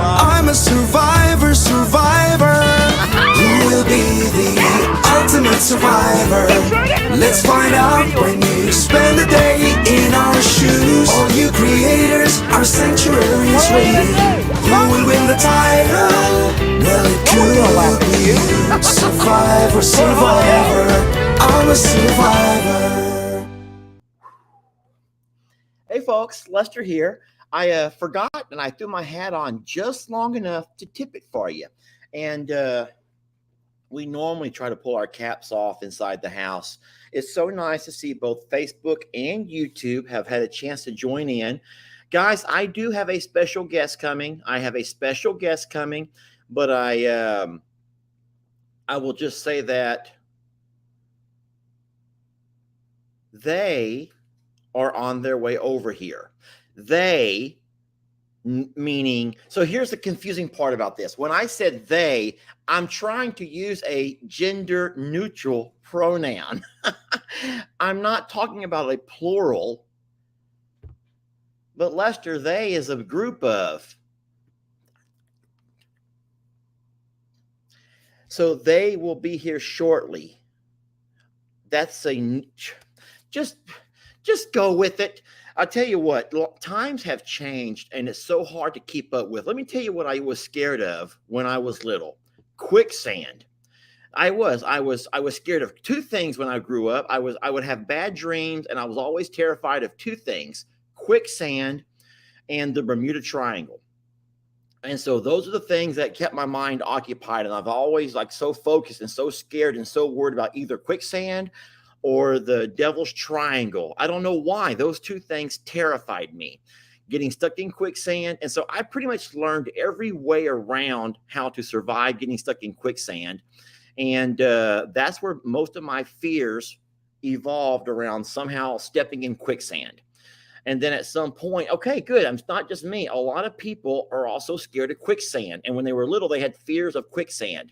I'm a survivor, survivor. Who will be the ultimate survivor? Let's find out when you spend a day in our shoes. All you creators, our sanctuary is waiting. Who will win the title? Well, it could be you. Survivor, survivor. I'm a survivor. Hey folks, Lester here. I forgot and I threw my hat on just long enough to tip it for you. And we normally try to pull our caps off inside the house. It's so nice to see both Facebook and YouTube have had a chance to join in. Guys, I do have a special guest coming. But I will just say that they are on their way over here. They, meaning, so here's the confusing part about this. When I said they, I'm trying to use a gender neutral pronoun. I'm not talking about a plural, but Lester, they is a group of. So they will be here shortly. That's just go with it. I'll tell you what, times have changed and it's so hard to keep up with. Let me tell you what I was scared of when I was little. Quicksand. I was scared of two things when I grew up. I would have bad dreams and I was always terrified of two things: quicksand and the Bermuda Triangle. And so those are the things that kept my mind occupied. And I've always so focused and so scared and so worried about either quicksand or the Devil's Triangle. I don't know why. Those two things terrified me, getting stuck in quicksand. And so I pretty much learned every way around how to survive getting stuck in quicksand. And that's where most of my fears evolved around somehow stepping in quicksand. And then at some point, okay, good. It's not just me. A lot of people are also scared of quicksand. And when they were little, they had fears of quicksand.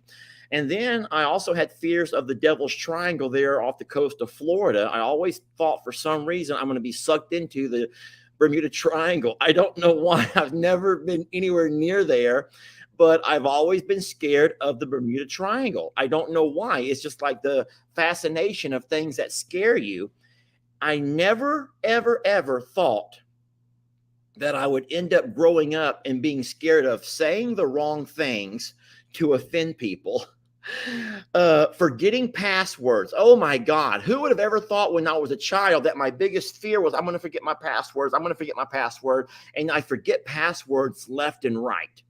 And then I also had fears of the Devil's Triangle there off the coast of Florida. I always thought for some reason I'm going to be sucked into the Bermuda Triangle. I don't know why. I've never been anywhere near there, but I've always been scared of the Bermuda Triangle. I don't know why. It's just like the fascination of things that scare you. I never, ever, ever thought that I would end up growing up and being scared of saying the wrong things to offend people. Forgetting passwords. Oh my God. Who would have ever thought when I was a child that my biggest fear was I'm going to forget my passwords. And I forget passwords left and right.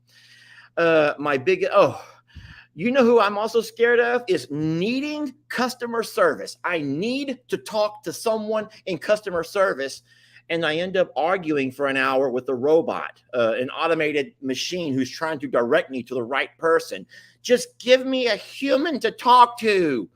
You know who I'm also scared of is needing customer service. I need to talk to someone in customer service, and I end up arguing for an hour with a robot, an automated machine who's trying to direct me to the right person. Just give me a human to talk to.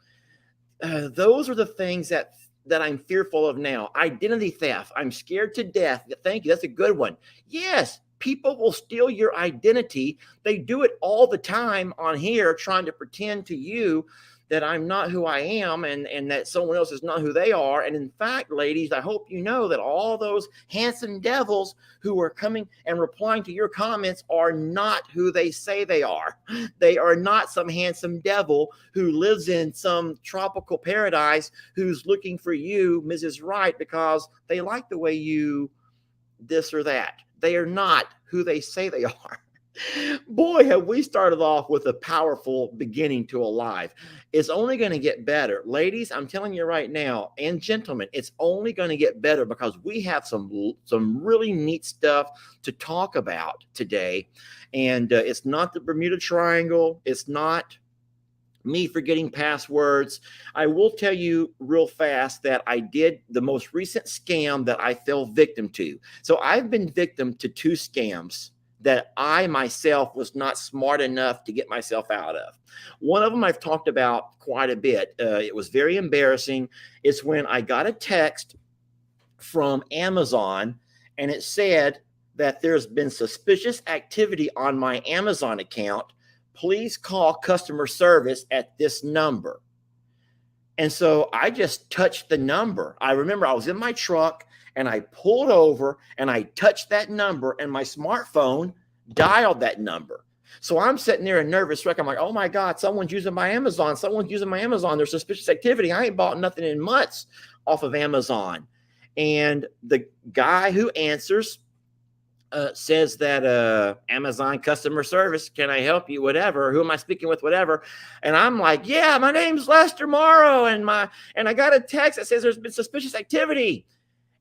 Those are the things that I'm fearful of now. Identity theft. I'm scared to death. Thank you. That's a good one. Yes. People will steal your identity. They do it all the time on here, trying to pretend to you that I'm not who I am and that someone else is not who they are. And in fact, ladies, I hope you know that all those handsome devils who are coming and replying to your comments are not who they say they are. They are not some handsome devil who lives in some tropical paradise who's looking for you, Mrs. Right, because they like the way you this or that. They are not who they say they are. Boy, have we started off with a powerful beginning to a life. It's only going to get better. Ladies, I'm telling you right now, and gentlemen, it's only going to get better because we have some really neat stuff to talk about today. And it's not the Bermuda Triangle. It's not me forgetting passwords. I will tell you real fast that I did the most recent scam that I fell victim to. So I've been victim to two scams that I myself was not smart enough to get myself out of. One of them I've talked about quite a bit. It was very embarrassing. It's when I got a text from Amazon and it said that there's been suspicious activity on my Amazon account. Please call customer service at this number. And so I just touched the number. I remember I was in my truck And I pulled over and I touched that number and my smartphone dialed that number. So I'm sitting there in nervous wreck. I'm like, oh my God, someone's using my Amazon. Someone's using my Amazon. There's suspicious activity. I ain't bought nothing in months off of Amazon. And the guy who answers says that Amazon customer service, can I help you? Whatever. Who am I speaking with? Whatever. And I'm like, yeah, my name's Lester Morrow, and I got a text that says there's been suspicious activity.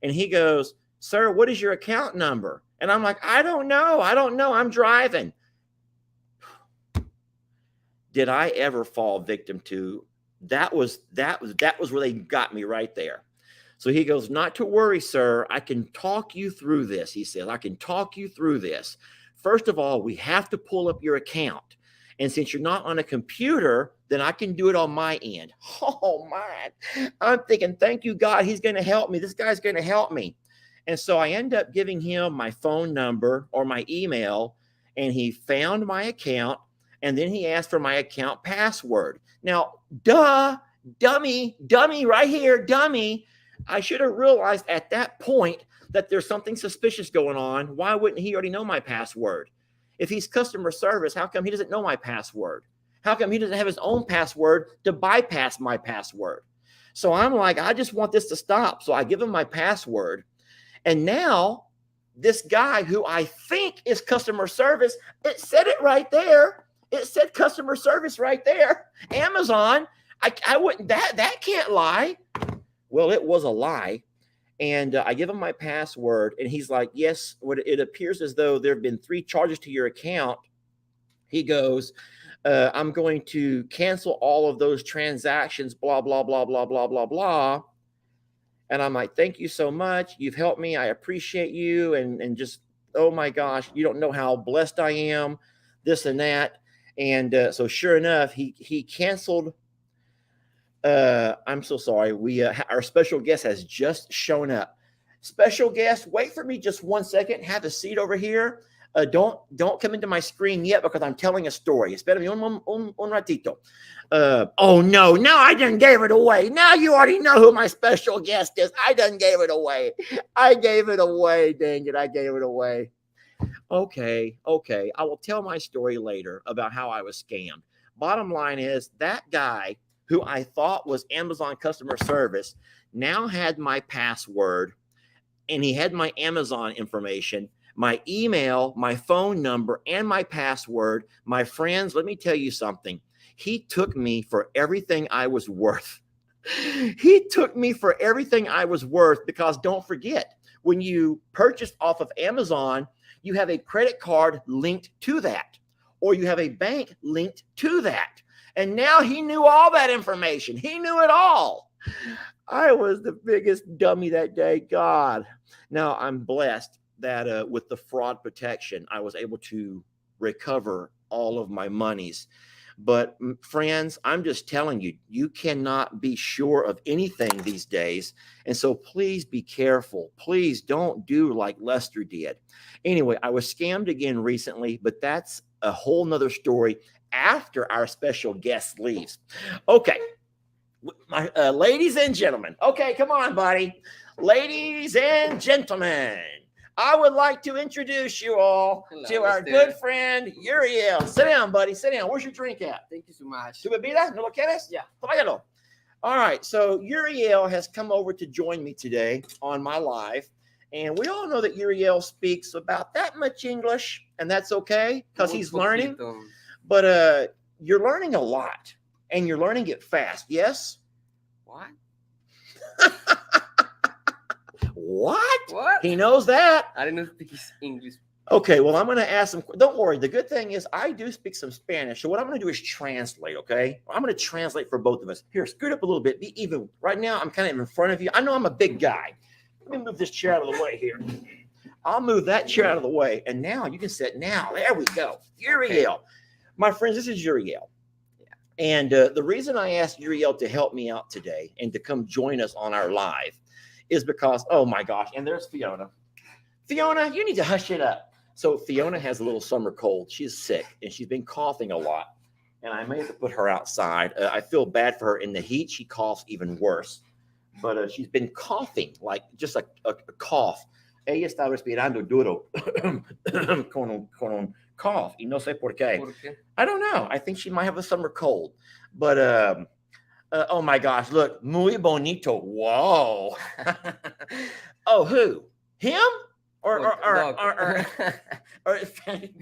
And he goes, sir, what is your account number? And I'm like, I don't know. I'm driving. Did I ever fall victim to that? Was where they got me right there. So he goes, not to worry, sir. I can talk you through this. He says, I can talk you through this. First of all, we have to pull up your account. And since you're not on a computer, then I can do it on my end. Oh, man. I'm thinking, thank you, God. He's going to help me. This guy's going to help me. And so I end up giving him my phone number or my email, and he found my account. And then he asked for my account password. Now, dummy right here, dummy. I should have realized at that point that there's something suspicious going on. Why wouldn't he already know my password? If he's customer service, how come he doesn't know my password? How come he doesn't have his own password to bypass my password? So I'm like, I just want this to stop. So I give him my password. And now this guy who I think is customer service, it said it right there. It said customer service right there. Amazon. I wouldn't, that can't lie. Well, it was a lie. And I give him my password, and he's like, yes, it appears as though there have been 3 charges to your account. He goes, I'm going to cancel all of those transactions, blah, blah, blah, blah, blah, blah, blah. And I'm like, thank you so much. You've helped me. I appreciate you. And just, oh my gosh, you don't know how blessed I am, this and that. And so sure enough, he canceled. I'm so sorry. Our special guest has just shown up. Special guest, wait for me just 1 second. Have a seat over here. Don't come into my screen yet because I'm telling a story. Espera un ratito. Oh no, I done gave it away. Now you already know who my special guest is. I done gave it away. I gave it away. Dang it, I gave it away. Okay. I will tell my story later about how I was scammed. Bottom line is that guy who I thought was Amazon customer service now had my password, and he had my Amazon information, my email, my phone number, and my password. My friends, let me tell you something. He took me for everything I was worth. He took me for everything I was worth, because don't forget, when you purchase off of Amazon, you have a credit card linked to that, or you have a bank linked to that. And now he knew all that information. He knew it all. I was the biggest dummy that day. God. Now I'm blessed that with the fraud protection, I was able to recover all of my monies. But friends, I'm just telling you, you cannot be sure of anything these days. And so please be careful. Please don't do like Lester did. Anyway, I was scammed again recently, but that's a whole nother story after our special guest leaves. Okay, my ladies and gentlemen. Okay, come on, buddy. Ladies and gentlemen, I would like to introduce you all to our good friend Uriel. Sit down, buddy. Sit down. Where's your drink at? Thank you so much. ¿Tu bebida? ¿No lo quieres? Yeah. Tráigalo. All right. So Uriel has come over to join me today on my live. And we all know that Uriel speaks about that much English, and that's okay because he's learning. But you're learning a lot, and you're learning it fast. Yes? What? What? He knows that. I didn't speak English. Okay, well, I'm going to ask him. Don't worry. The good thing is I do speak some Spanish. So what I'm going to do is translate, okay? I'm going to translate for both of us. Here, scoot up a little bit. Be even. Right now, I'm kind of in front of you. I know I'm a big guy. Let me move this chair out of the way here. I'll move that chair out of the way. And now you can sit now. There we go. Uriel. Okay. My friends, this is Uriel. Yeah. And the reason I asked Uriel to help me out today and to come join us on our live is because, oh my gosh, and there's Fiona. Fiona, you need to hush it up. So Fiona has a little summer cold. She's sick, and she's been coughing a lot. And I may have to put her outside. I feel bad for her. In the heat, she coughs even worse. but she's been coughing, like just a cough. Ella está respirando duro con un cough. Y no sé por qué. ¿Por qué? I don't know. I think she might have a summer cold. But oh my gosh, look, muy bonito. Whoa. Oh, who? Him? Or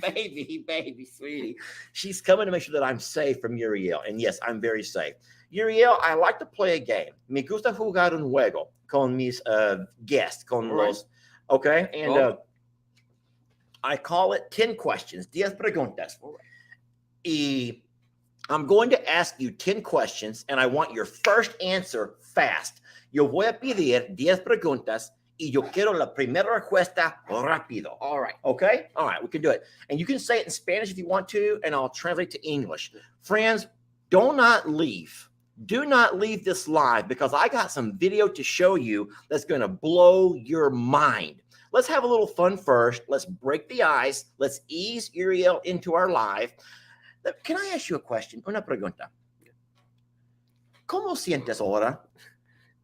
baby, sweetie. She's coming to make sure that I'm safe from Uriel. And yes, I'm very safe. Uriel, I like to play a game. Me gusta jugar un juego con mis guests, con los, okay? And I call it 10 questions, 10 preguntas. Y I'm going to ask you 10 questions, and I want your first answer fast. Yo voy a pedir 10 preguntas, y yo quiero la primera respuesta rápido. All right. Okay? All right, we can do it. And you can say it in Spanish if you want to, and I'll translate to English. Friends, do not leave. Do not leave this live, because I got some video to show you that's going to blow your mind. Let's have a little fun first. Let's break the ice. Let's ease Uriel into our live. Can I ask you a question? Una pregunta. ¿Cómo sientes ahora?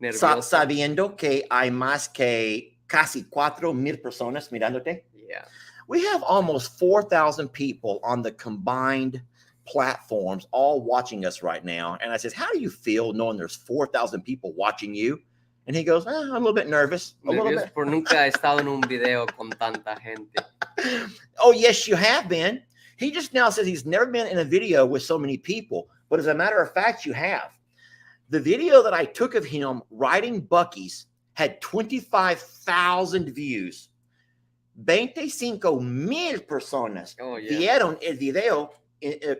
Sabiendo que hay más que casi 4,000 personas mirándote? Yeah. We have almost 4,000 people on the combined platforms all watching us right now. And I says, how do you feel knowing there's 4,000 people watching you? And he goes, I'm a little bit nervous. A little bit. Por nunca he estado en un video con tanta gente. Oh, yes, you have been. He just now says he's never been in a video with so many people. But as a matter of fact, you have. The video that I took of him riding Buc-ee's had 25,000 views. 25,000 personas vieron el video en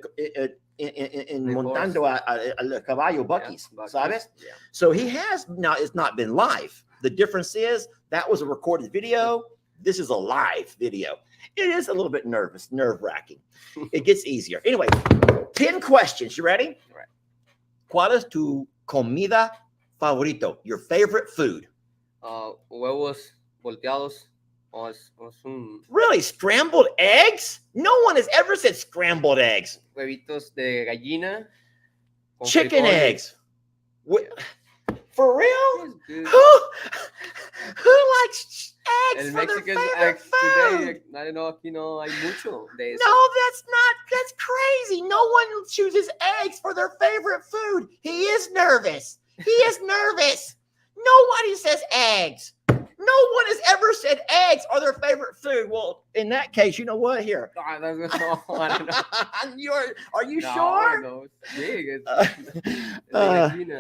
montando al caballo Buc-ee's, ¿sabes? Yeah. So he has, now it's not been live. The difference is that was a recorded video. This is a live video. It is a little bit nerve-wracking. It gets easier. Anyway, 10 questions. You ready? Right. ¿Cuál es tu comida favorito? Your favorite food? Huevos volteados. Really? Scrambled eggs? No one has ever said scrambled eggs. Huevitos de gallina. Chicken eggs. For real? Who likes eggs El for their Mexican favorite eggs food? today, I know, aquí no hay mucho de eso. No, that's crazy. No one chooses eggs for their favorite food. He is nervous. He is nervous. Nobody says eggs. No one has ever said eggs are their favorite food. Well, in that case, you know what? Here. I don't know. Are you sure? No, it's big. The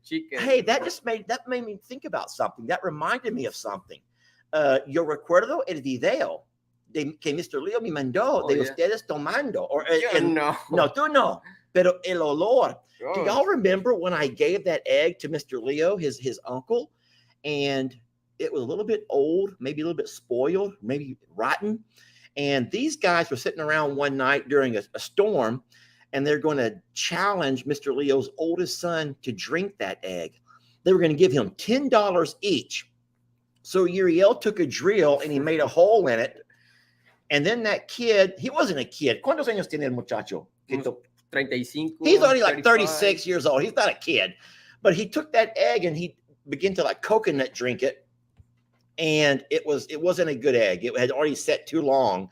chicken. Hey, that made me think about something. That reminded me of something. Yo recuerdo el video que Mr. Leo me mandó de ustedes tomando. No, tú no. Pero el olor. Do y'all remember when I gave that egg to Mr. Leo, his uncle, and it was a little bit old, maybe a little bit spoiled, maybe rotten. And these guys were sitting around one night during a storm, and they're going to challenge Mr. Leo's oldest son to drink that egg. They were going to give him $10 each. So Uriel took a drill and he made a hole in it. And then that kid, he wasn't a kid. ¿Cuántos años tiene el muchacho? 35. He's already like 36 years old. He's not a kid. But he took that egg and he began to like coconut drink it. And it wasn't a good egg. It had already set too long.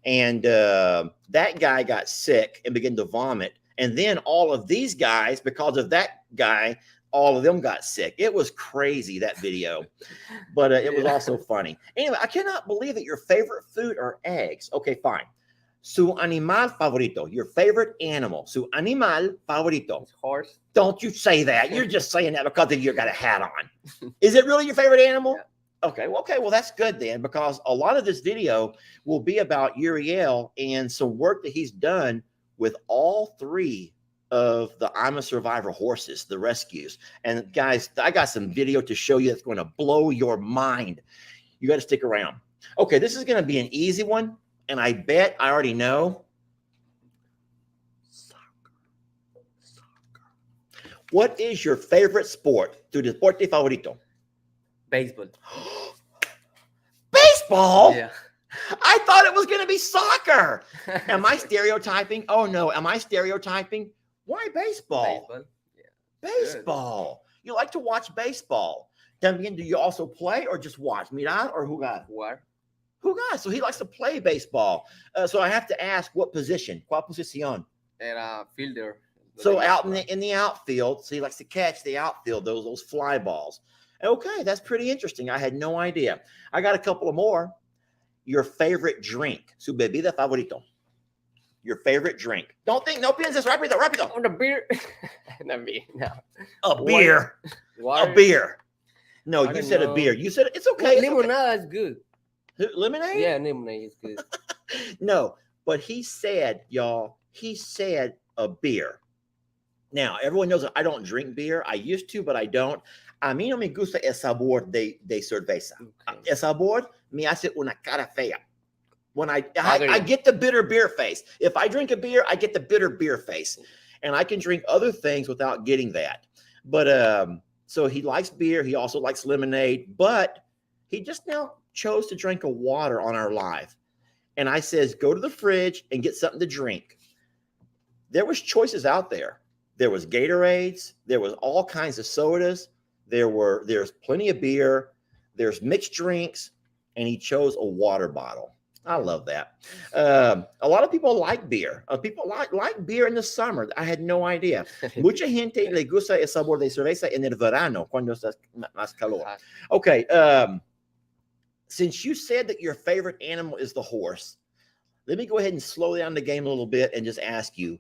And that guy got sick and began to vomit. And then all of these guys, because of that guy, all of them got sick. It was crazy, that video. But it was also funny. Anyway, I cannot believe that your favorite food are eggs. Okay, fine. Su animal favorito, your favorite animal. Su animal favorito. Horse. Don't you say that. You're just saying that because you got a hat on. Is it really your favorite animal? Yeah. Okay, well, that's good then, because a lot of this video will be about Uriel and some work that he's done with all three of the I'm a Survivor horses, the rescues. And guys, I got some video to show you that's going to blow your mind. You got to stick around. Okay, this is going to be an easy one, and I bet I already know. Soccer. What is your favorite sport? Tu deporte favorito? Baseball. Baseball? Yeah. I thought it was going to be soccer. Am I stereotyping? Oh, no. Am I stereotyping? Why baseball? Baseball. Yeah. Baseball. You like to watch baseball. También, do you also play or just watch? Mirar or jugar? Jugar. Jugar. So he likes to play baseball. So I have to ask, what position? ¿Cuál posición? Era fielder. So out in the outfield, so he likes to catch the outfield, those fly balls. Okay, that's pretty interesting. I had no idea. I got a couple of more. Your favorite drink, su bebida favorito. Your favorite drink. Don't think, no pienses, rápido, rápido. Oh, the beer. Not me. No. A beer. Water. A beer. No, I you don't said a know. beer. You said it's okay. It's okay. Limonada is good. Lemonade? Yeah, lemonade is good. No, but he said, y'all, he said a beer. Now, everyone knows that I don't drink beer. I used to, but I don't. A mí no me gusta el sabor de cerveza. Okay. El sabor me hace una cara fea. When I Agreed. get the bitter beer face. If I drink a beer, I get the bitter beer face. And I can drink other things without getting that. But so he likes beer. He also likes lemonade. But he just now chose to drink a water on our live. And I says, go to the fridge and get something to drink. There was choices out there. There was Gatorades. There was all kinds of sodas. There's plenty of beer. There's mixed drinks. And he chose a water bottle. I love that. A lot of people like beer. People like beer in the summer. I had no idea. Mucha gente le gusta el sabor de cerveza en el verano, cuando está más calor. Okay. Since you said that your favorite animal is the horse, let me go ahead and slow down the game a little bit and just ask you,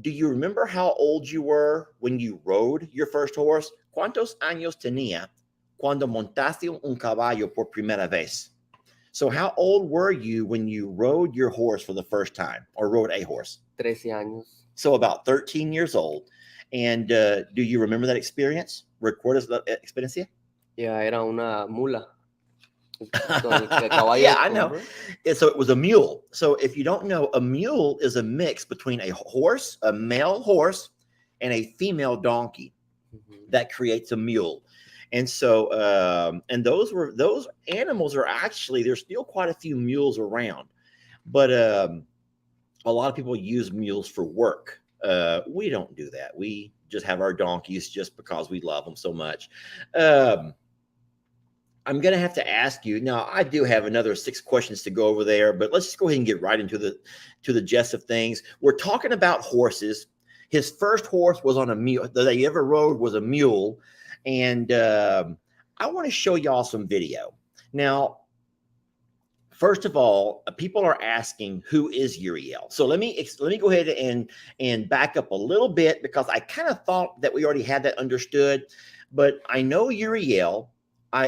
do you remember how old you were when you rode your first horse? ¿Cuántos años tenía cuando montaste un caballo por primera vez? So how old were you when you rode your horse for the first time or rode a horse? 13 años. So about 13 years old. And do you remember that experience? ¿Recuerdas la experiencia? Yeah, era una mula. Yeah, I know. And so it was a mule. So if you don't know, a mule is a mix between a horse, a male horse, and a female donkey. That creates a mule. And so, and those animals are actually, there's still quite a few mules around, but a lot of people use mules for work. We don't do that. We just have our donkeys just because we love them so much. I'm going to have to ask you now. I do have another 6 questions to go over there, but let's just go ahead and get right into the gist of things. We're talking about horses. His first horse was on a mule that he ever rode was a mule. And I want to show y'all some video. Now, first of all, people are asking, who is Uriel? So let me go ahead and back up a little bit, because I kind of thought that we already had that understood. But I know Uriel.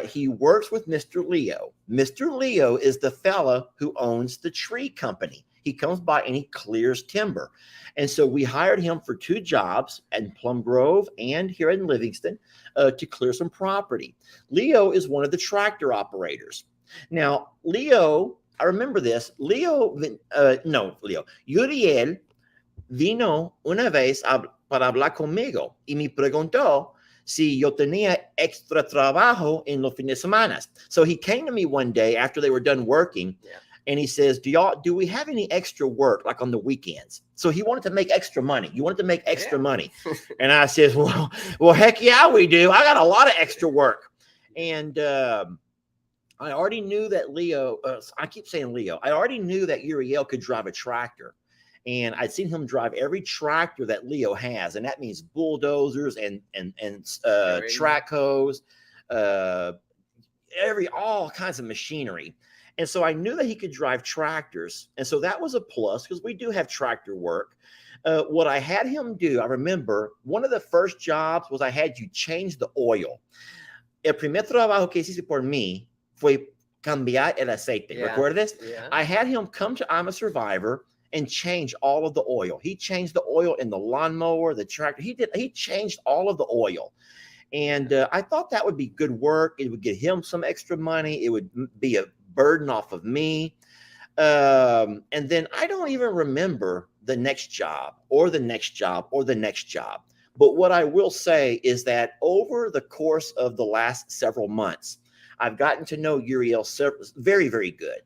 He works with Mr. Leo. Mr. Leo is the fella who owns the tree company. He comes by and he clears timber. And so we hired him for 2 jobs in Plum Grove and here in Livingston to clear some property. Leo is one of the tractor operators. Now, Leo, I remember this. Uriel vino una vez para hablar conmigo y me preguntó si yo tenía extra trabajo en los fines de semana. So he came to me one day after they were done working. Yeah. And he says, do we have any extra work like on the weekends? So he wanted to make extra money. You wanted to make extra money. And I says, well, heck yeah, we do. I got a lot of extra work. And I already knew that Leo, I keep saying Leo, I already knew that Uriel could drive a tractor. And I'd seen him drive every tractor that Leo has. And that means bulldozers and track hoes, all kinds of machinery. And so I knew that he could drive tractors. And so that was a plus, because we do have tractor work. What I had him do, I remember one of the first jobs was I had you change the oil. El primer trabajo que hice por mí fue cambiar el aceite. Yeah. ¿Recuerdas? Yeah. I had him come to I'm a Survivor and change all of the oil. He changed the oil in the lawnmower, the tractor. He changed all of the oil. And I thought that would be good work. It would get him some extra money. It would be a burden off of me. And then I don't even remember the next job or the next job or the next job. But what I will say is that over the course of the last several months, I've gotten to know Uriel very, very good.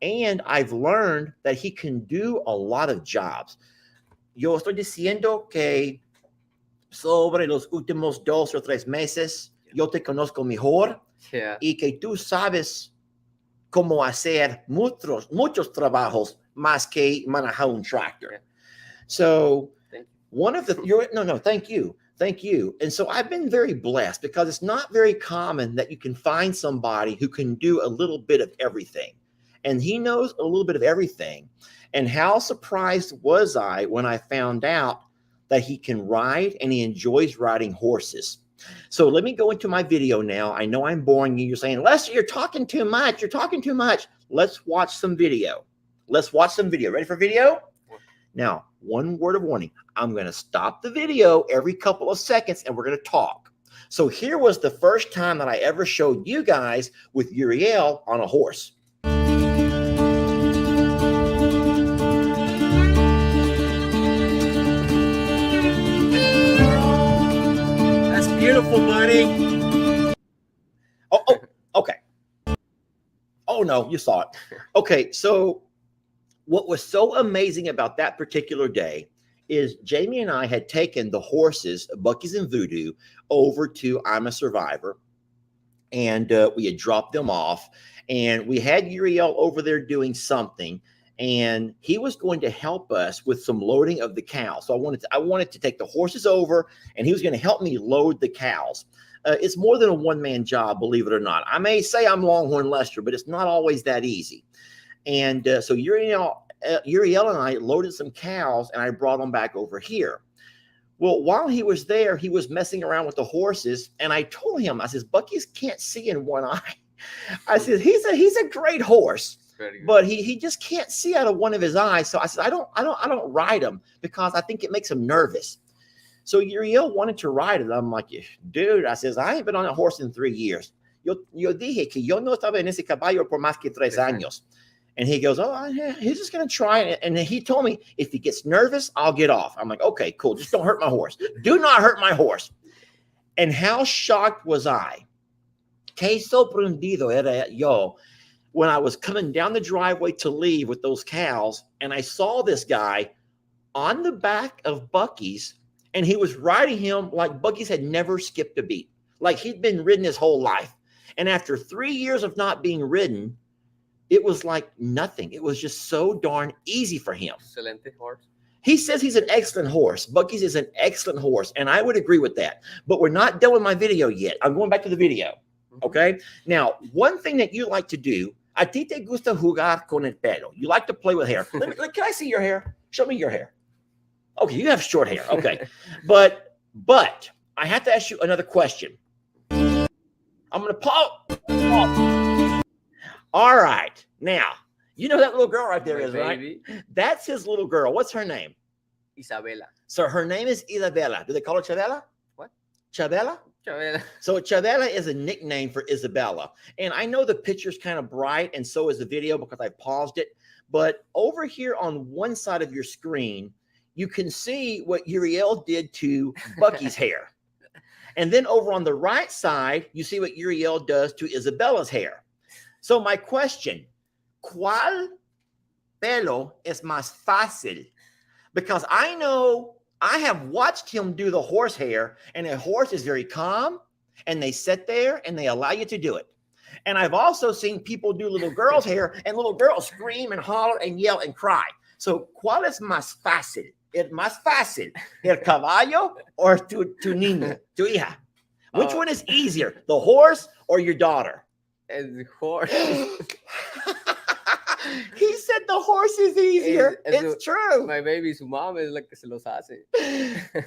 And I've learned that he can do a lot of jobs. Yo estoy diciendo que sobre los últimos 2 o 3 meses. Yo te conozco mejor Yeah. y que tú sabes cómo hacer muchos trabajos más que manejar un tractor. Yeah. So Thank you. one of the thank you. And so I've been very blessed because it's not very common that you can find somebody who can do a little bit of everything. And he knows a little bit of everything. And how surprised was I when I found out that he can ride and he enjoys riding horses. So let me go into my video now. I know I'm boring you. You're saying, Lester, you're talking too much. You're talking too much. Let's watch some video. Ready for video? Now, one word of warning. I'm going to stop the video every couple of seconds and we're going to talk. So here was the first time that I ever showed you guys with Uriel on a horse. That's beautiful, buddy. Oh, okay. Oh, no, you saw it. Okay, so what was so amazing about that particular day is Jamie and I had taken the horses, Bucky's and Voodoo, over to I'm a Survivor, and we had dropped them off, and we had Uriel over there doing something, and he was going to help us with some loading of the cows. So I wanted to take the horses over, and he was going to help me load the cows. It's more than a one-man job, believe it or not. I may say I'm Longhorn Lester, but it's not always that easy. And so Uriel and I loaded some cows and I brought them back over here. Well, while he was there, he was messing around with the horses. And I told him, I says, Bucky's can't see in one eye. I said, he's a great horse, but he just can't see out of one of his eyes. So I said, I don't ride him because I think it makes him nervous. So Uriel wanted to ride it. I'm like, dude, I says, I ain't been on a horse in 3 years. Yo dije que yo no estaba en ese caballo por más que 3 años. And he goes, oh, yeah, he's just going to try it. And he told me, if he gets nervous, I'll get off. I'm like, okay, cool. Just don't hurt my horse. Do not hurt my horse. And how shocked was I? Que sorprendido era yo when I was coming down the driveway to leave with those cows. And I saw this guy on the back of Bucky's, and he was riding him like Bucky's had never skipped a beat. Like he'd been ridden his whole life. And after 3 years of not being ridden, it was like nothing. It was just so darn easy for him. Excellent horse. He says he's an excellent horse. Bucky's is an excellent horse, and I would agree with that. But we're not done with my video yet. I'm going back to the video, okay? Now, one thing that you like to do, a ti te gusta jugar con el pelo. You like to play with hair. Can I see your hair? Show me your hair. Okay, you have short hair. Okay. But I have to ask you another question. I'm going to pause. All right. Now, you know that little girl right there is, right? That's his little girl. What's her name? Isabella. So her name is Isabella. Do they call her Chavela? What? Chavela? Chavela. So Chavela is a nickname for Isabella. And I know the picture's kind of bright, and so is the video because I paused it. But over here on one side of your screen, you can see what Uriel did to Bucky's hair. And then over on the right side, you see what Uriel does to Isabella's hair. So my question, ¿cuál pelo es más fácil? Because I know I have watched him do the horse hair, and a horse is very calm, and they sit there and they allow you to do it. And I've also seen people do little girls' hair, and little girls scream and holler and yell and cry. So, ¿cuál es más fácil? ¿Es más fácil el caballo or tu niño, tu hija? Which one is easier, the horse or your daughter? The horse. He said the horse is easier. It's true. My baby's mom is like que se los hace.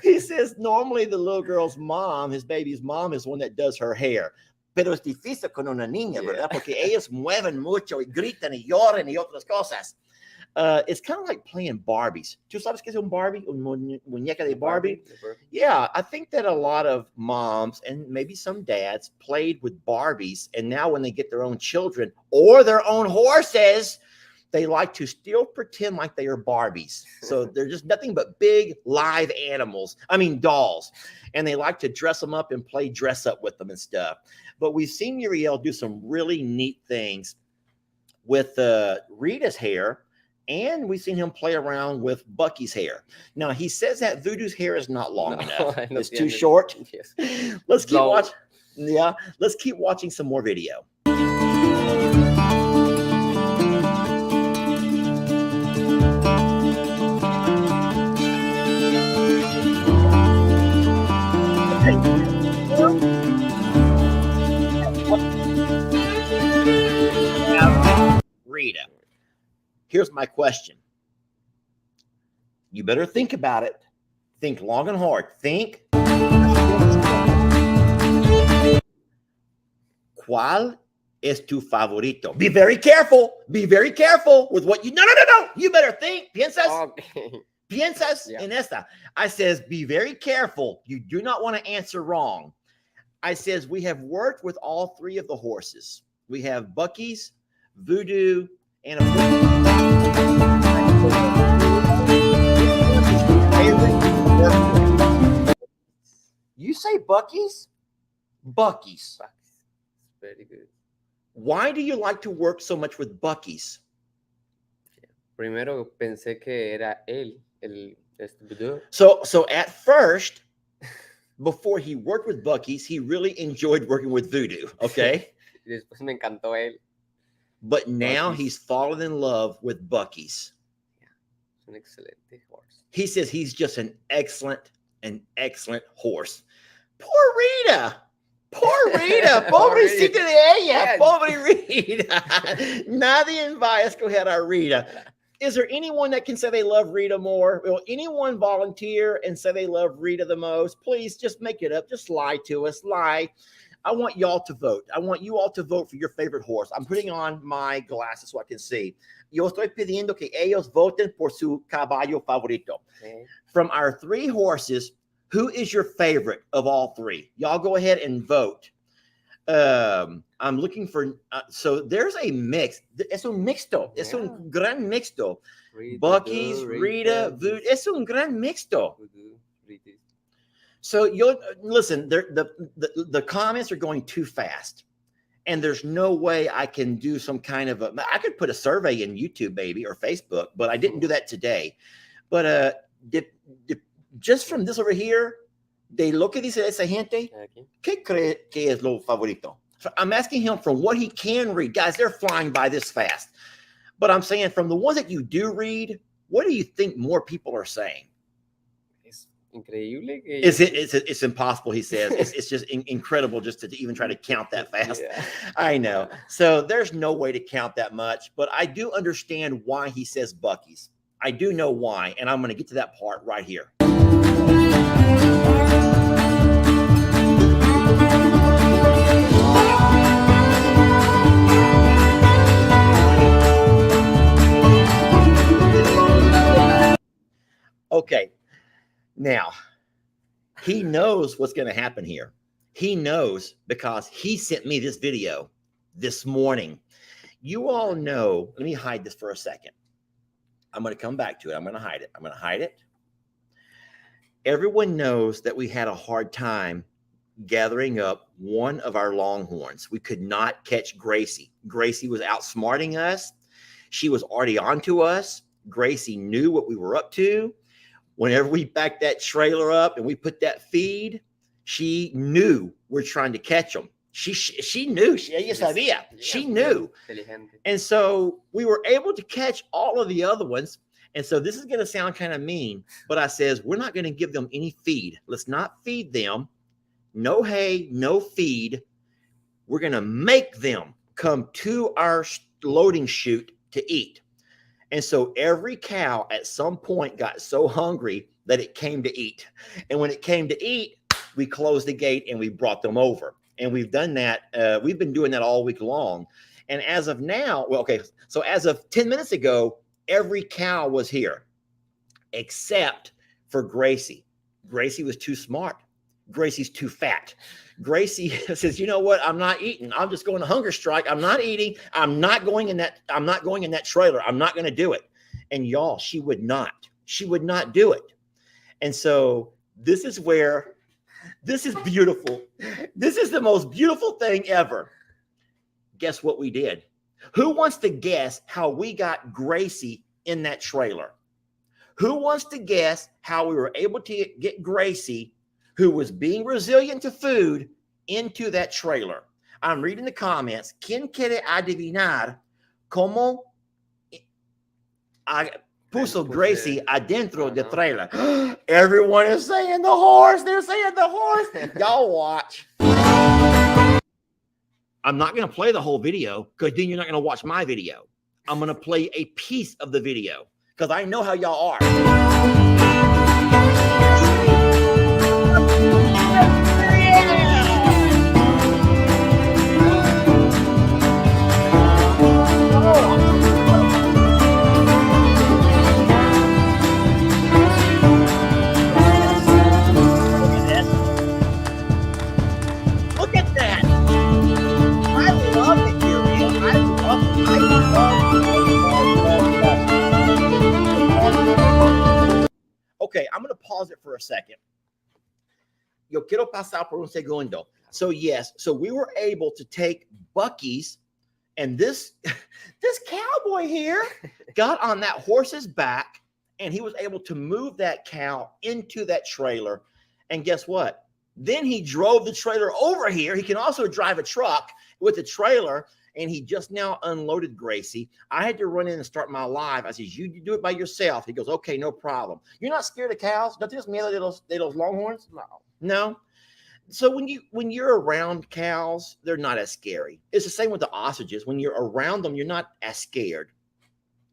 He says normally the little girl's mom, his baby's mom, is one that does her hair. Pero es difícil con una niña, ¿verdad? Porque ellos mueven mucho y gritan y lloran y otras cosas. It's kind of like playing Barbies. ¿Tú sabes qué es un Barbie? Un muñeca de Barbie? Yeah, I think that a lot of moms and maybe some dads played with Barbies, and now when they get their own children or their own horses, they like to still pretend like they are Barbies. So they're just nothing but big live animals. I mean, dolls. And they like to dress them up and play dress up with them and stuff. But we've seen Uriel do some really neat things with Rita's hair. And we've seen him play around with Bucky's hair. Now, he says that Voodoo's hair is not long No, enough. no It's too tiene. short. Yes. Let's keep Long. watching. Yeah, let's keep watching some more video. Rita, here's my question. You better think about it. Think long and hard. Think. ¿Cuál es tu favorito? Be very careful. Be very careful with what you. No. You better think. Piensas. Okay. Piensas Yeah. en esta. I says, be very careful. You do not want to answer wrong. I says, we have worked with all three of the horses. We have Bucky's, Voodoo, and you say Bucky's? Bucky's. Very good. Why do you like to work so much with Bucky's? Primero pensé que era él, el Voodoo. So at first, before he worked with Bucky's, he really enjoyed working with Voodoo, okay? Y después me encantó él. But now Bucky's. he's fallen in love with Bucky's. Es un excelente horse. He says he's just an excellent horse. Poor Rita. Poor Rita. Pobrecita de ella. Yes. Pobre Rita. Nadie en va a escoger a Rita. Is there anyone that can say they love Rita more? Will anyone volunteer and say they love Rita the most? Please just make it up. Just lie to us. Lie. I want y'all to vote. I want you all to vote for your favorite horse. I'm putting on my glasses so I can see. Yo estoy pidiendo que ellos voten por su caballo favorito. Okay. From our three horses, who is your favorite of all three? Y'all go ahead and vote. I'm looking for, so there's a mix. Es un mixto. Es un gran mixto. Rita, Bucky's, Voodoo, Rita, Voodoo. Es un gran mixto. Voodoo, Rita. So you'll listen, the comments are going too fast. And there's no way I can do some kind of I could put a survey in YouTube, maybe, or Facebook, but I didn't do that today. But just from this over here, de lo que dice esa gente, Aquí. ¿qué cree que es lo favorito? So I'm asking him from what he can read. Guys, they're flying by this fast. But I'm saying from the ones that you do read, what do you think more people are saying? Es increíble que It's impossible, he says. It's just incredible just to even try to count that fast. Yeah. I know. So there's no way to count that much, but I do understand why he says Bucky's. I do know why, and I'm going to get to that part right here. Okay, now he knows what's going to happen here. He knows because he sent me this video this morning. You all know, let me hide this for a second. I'm going to come back to it. I'm going to hide it. I'm going to hide it. Everyone knows that we had a hard time gathering up one of our Longhorns. We could not catch Gracie. Gracie was outsmarting us. She was already onto us. Gracie knew what we were up to. Whenever we backed that trailer up and we put that feed, she knew we're trying to catch them. She knew. Ella sabía. She knew. Inteligente. And so we were able to catch all of the other ones. And so this is going to sound kind of mean, but I says, we're not going to give them any feed. Let's not feed them. No hay, no feed. We're going to make them come to our loading chute to eat. And so every cow at some point got so hungry that it came to eat. And when it came to eat, we closed the gate and we brought them over. And we've done that. We've been doing that all week long. And as of now, well, okay, so as of 10 minutes ago, every cow was here except for Gracie. Gracie was too smart. Gracie's too fat. Gracie says, you know what? I'm not eating. I'm just going to hunger strike. I'm not eating. I'm not going in that trailer. I'm not going to do it. And y'all, she would not do it. And so this is beautiful. This is the most beautiful thing ever. Guess what we did? Who wants to guess how we got Gracie in that trailer. Who wants to guess how we were able to get Gracie, who was being resilient to food, into that trailer? I'm reading the comments. ¿Quién quiere adivinar cómo puso Gracie adentro del trailer? Everyone is saying the horse. They're saying the horse. Y'all watch. I'm not going to play the whole video because then you're not going to watch my video. I'm going to play a piece of the video because I know how y'all are. Look at that. I love it, Uriel. I love it. Okay, I'm going to pause it for a second. Yo quiero pasar por un segundo. So yes, so we were able to take Bucky's, and this cowboy here got on that horse's back, and he was able to move that cow into that trailer. And guess what? Then he drove the trailer over here. He can also drive a truck with a trailer, and he just now unloaded Gracie. I had to run in and start my live. I said, you do it by yourself. He goes, okay, no problem. You're not scared of cows? ¿No tienes miedo de los longhorns? No. So when you're around cows, they're not as scary. It's the same with the ostriches. When you're around them, you're not as scared.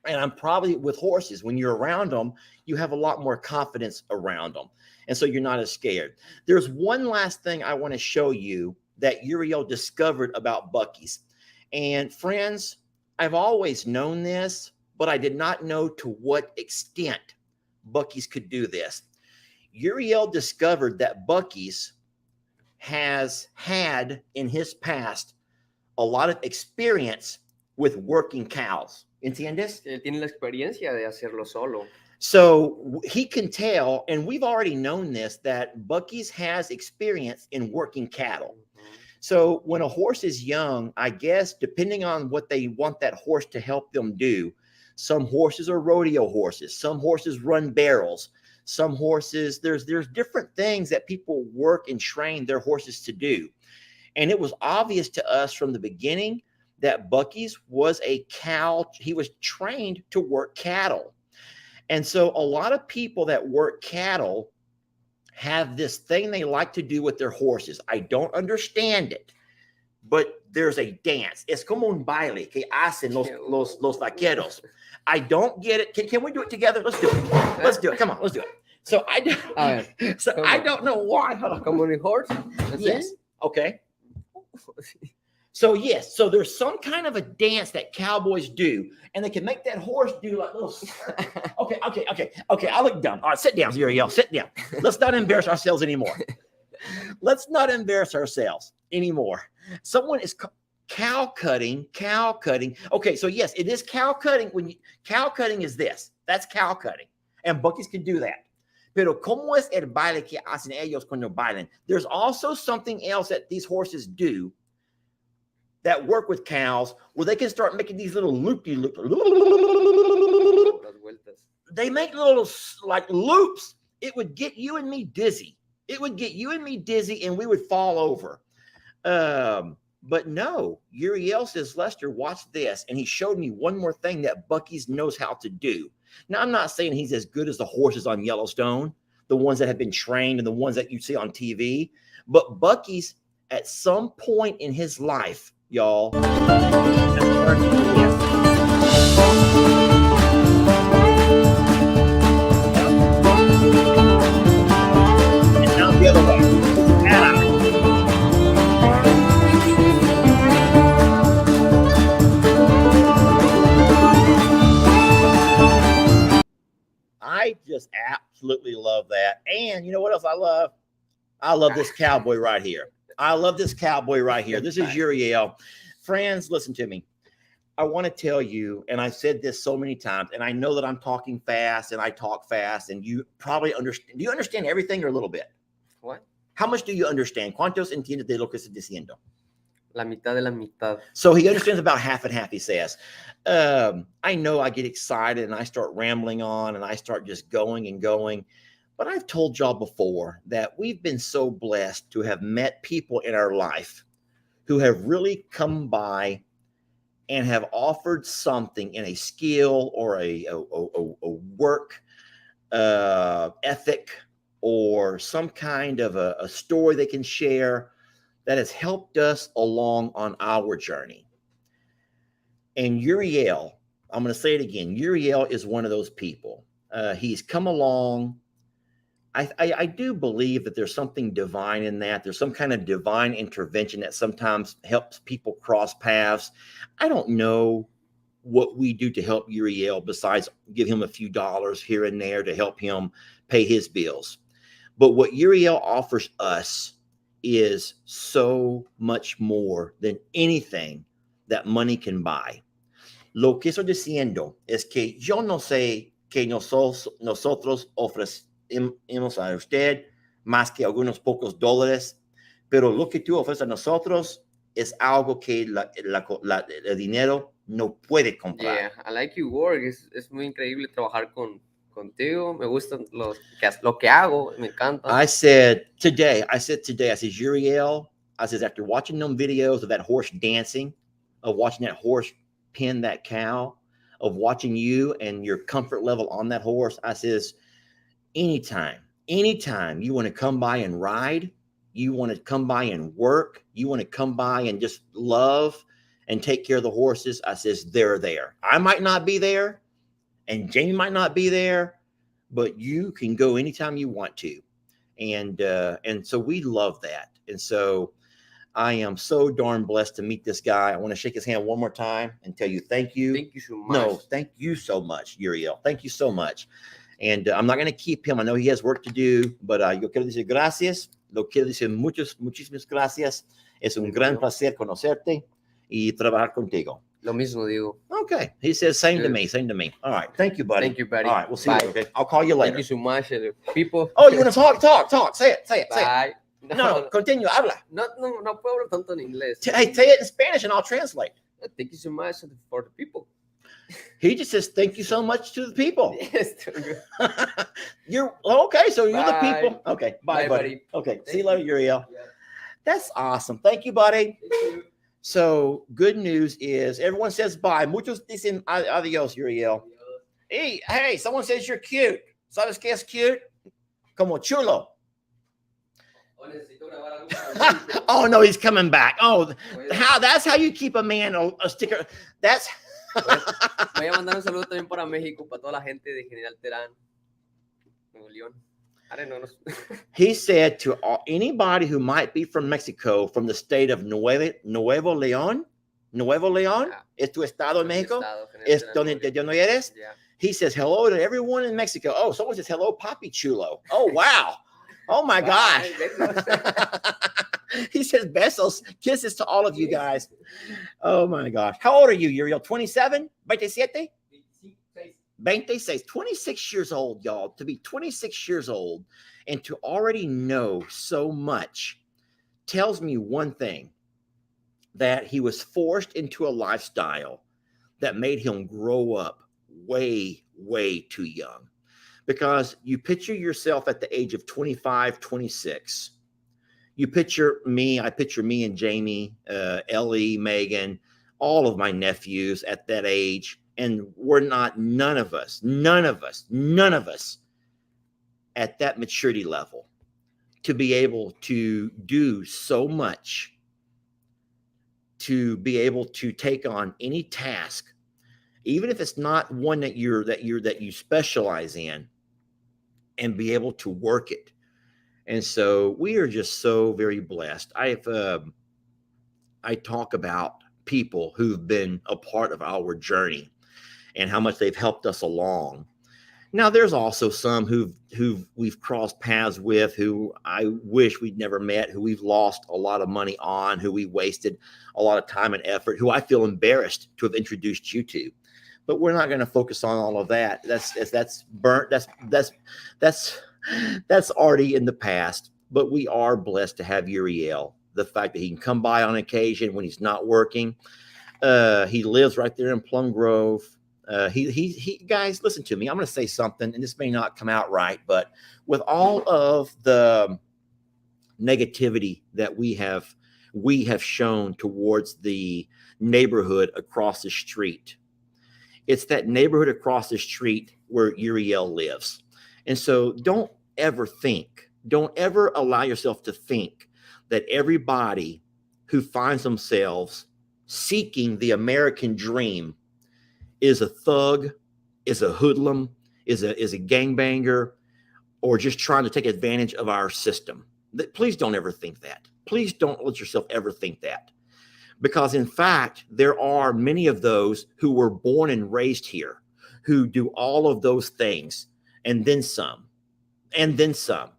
And I'm probably with horses. When you're around them, you have a lot more confidence around them. And so you're not as scared. There's one last thing I want to show you that Uriel discovered about Bucky's. And friends, I've always known this, but I did not know to what extent Bucky's could do this. Uriel discovered that Bucky's has had in his past a lot of experience with working cows. ¿Entiendes? Él tiene la experiencia de hacerlo solo. So he can tell, and we've already known this, that Bucky's has experience in working cattle. So when a horse is young, I guess, depending on what they want that horse to help them do, some horses are rodeo horses. Some horses run barrels. Some horses, there's different things that people work and train their horses to do. And it was obvious to us from the beginning that Bucky's was a cow. He was trained to work cattle. And so a lot of people that work cattle have this thing they like to do with their horses. I don't understand it, but there's a dance. Es como un baile que hacen los vaqueros. I don't get it. Can we do it together? Let's do it. Let's do it. Come on, let's do it. So I don't know why. Como un horse? Yes. Okay. So yes, so there's some kind of a dance that cowboys do, and they can make that horse do like little. Okay. I look dumb. All right, sit down, Uriel. Sit down. Let's not embarrass ourselves anymore. Let's not embarrass ourselves anymore. Someone is cow cutting. Okay, so yes, it is cow cutting. Cow cutting is this. That's cow cutting, and Bucky's can do that. Pero ¿cómo es el baile que hacen ellos cuando bailan? There's also something else that these horses do that work with cows where they can start making these little loop-de-loop. They make little like loops. It would get you and me dizzy. And we would fall over. But no, Uriel says, Lester, watch this. And he showed me one more thing that Bucky's knows how to do. Now, I'm not saying he's as good as the horses on Yellowstone, the ones that have been trained and the ones that you see on TV. But Bucky's, at some point in his life, y'all, and now the other way. I just absolutely love that. And you know what else I love? I love this cowboy right here. This is Uriel. Friends, listen to me. I want to tell you, and I've said this so many times, and I know that I'm talking fast and I talk fast, and you probably understand. Do you understand everything or a little bit? What? How much do you understand? ¿Cuántos entiendes de lo que estoy diciendo? La mitad de la mitad. So he understands about half and half, he says. I know I get excited and I start rambling on and I start just going and going. But I've told y'all before that we've been so blessed to have met people in our life who have really come by and have offered something in a skill or a work ethic or some kind of a story they can share that has helped us along on our journey. And Uriel, I'm going to say it again, Uriel is one of those people. He's come along. I do believe that there's something divine in that. There's some kind of divine intervention that sometimes helps people cross paths. I don't know what we do to help Uriel besides give him a few dollars here and there to help him pay his bills. But what Uriel offers us is so much more than anything that money can buy. Lo que estoy diciendo es que yo no sé que nosotros ofrecemos a usted más que algunos pocos dólares, pero lo que tú ofreces a nosotros es algo que el dinero no puede comprar. Yeah, I like your work. Es muy increíble trabajar contigo. Me gusta lo que hago. Me encanta. I said today, Uriel, after watching them videos of that horse dancing, of watching that horse pin that cow, of watching you and your comfort level on that horse, I says, anytime you want to come by and ride, you want to come by and work, you want to come by and just love and take care of the horses, I says, they're there. I might not be there and Jamie might not be there, but you can go anytime you want to. And so we love that. And so I am so darn blessed to meet this guy. I want to shake his hand one more time and tell you thank you. Thank you so much. No, thank you so much, Uriel. Thank you so much. And I'm not going to keep him. I know he has work to do, but yo quiero decir gracias. Lo quiero decir muchísimas gracias. Es un gran placer conocerte y trabajar contigo. Lo mismo digo. Okay. He says, same to me. All right. Thank you, buddy. Thank you, buddy. All right. We'll see Bye. you later. Okay? I'll call you later. Thank you so much, people. Oh, you want to talk? Say it. Bye. No, continue. Habla. No puedo hablar tanto en inglés. Hey, say it in Spanish and I'll translate. Thank you so much for the people. He just says, thank you so much to the people. Yes. You're okay. So you're Bye. the people. Okay. Bye, buddy. Okay. See you later, Uriel. Yeah. That's awesome. Thank you, buddy. Thank you. So good news is everyone says bye. Muchos dicen adios, Uriel. Hey, someone says you're cute. ¿Sabes qué es cute? Como chulo. Oh no, he's coming back. Oh, that's how you keep a man a sticker. That's Voy a mandar un saludo también para México, para toda la gente de General Terán, Nuevo León. I don't know. He said to anybody who might be from Mexico, from the state of Nuevo León. Yeah. ¿Es tu estado en México? ¿Es donde no eres? Yeah. He says hello to everyone in Mexico. Oh, someone says hello, Papi Chulo. Oh, wow. Oh, my gosh. He says besos, kisses to all of you guys. Oh, my gosh. How old are you, Uriel? 27? 27? 26. 26 years old, y'all. To be 26 years old and to already know so much tells me one thing, that he was forced into a lifestyle that made him grow up way, way too young. Because you picture yourself at the age of 25, 26. You picture me, I picture me and Jamie, Ellie, Megan, all of my nephews at that age. And we're not, none of us at that maturity level to be able to do so much, to be able to take on any task, even if it's not one that you specialize in, and be able to work it. And so we are just so very blessed. I talk about people who've been a part of our journey and how much they've helped us along. Now, there's also some who we've crossed paths with, who I wish we'd never met, who we've lost a lot of money on, who we wasted a lot of time and effort, who I feel embarrassed to have introduced you to. But we're not going to focus on all of that. That's burnt. That's already in the past. But we are blessed to have Uriel the fact that he can come by on occasion when he's not working. He lives right there in Plum Grove. He guys, listen to me. I'm going to say something, and this may not come out right, but with all of the negativity that we have shown towards the neighborhood across the street, it's that neighborhood across the street where Uriel lives. And so don't ever allow yourself to think that everybody who finds themselves seeking the American dream is a thug, is a hoodlum, is a gangbanger, or just trying to take advantage of our system. Please don't ever think that. Please don't let yourself ever think that. Because in fact, there are many of those who were born and raised here who do all of those things and then some, and then some.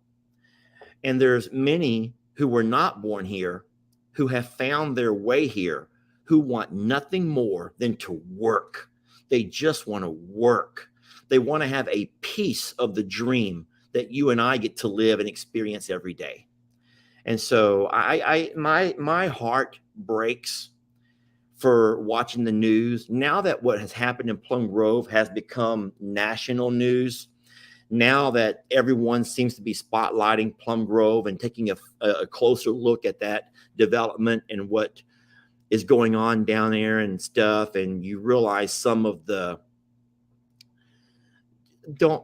And there's many who were not born here who have found their way here, who want nothing more than to work. They just want to work. They want to have a piece of the dream that you and I get to live and experience every day. And so my heart breaks for watching the news now that what has happened in Plum Grove has become national news. Now that everyone seems to be spotlighting Plum Grove and taking a closer look at that development and what is going on down there and stuff, and you realize some of the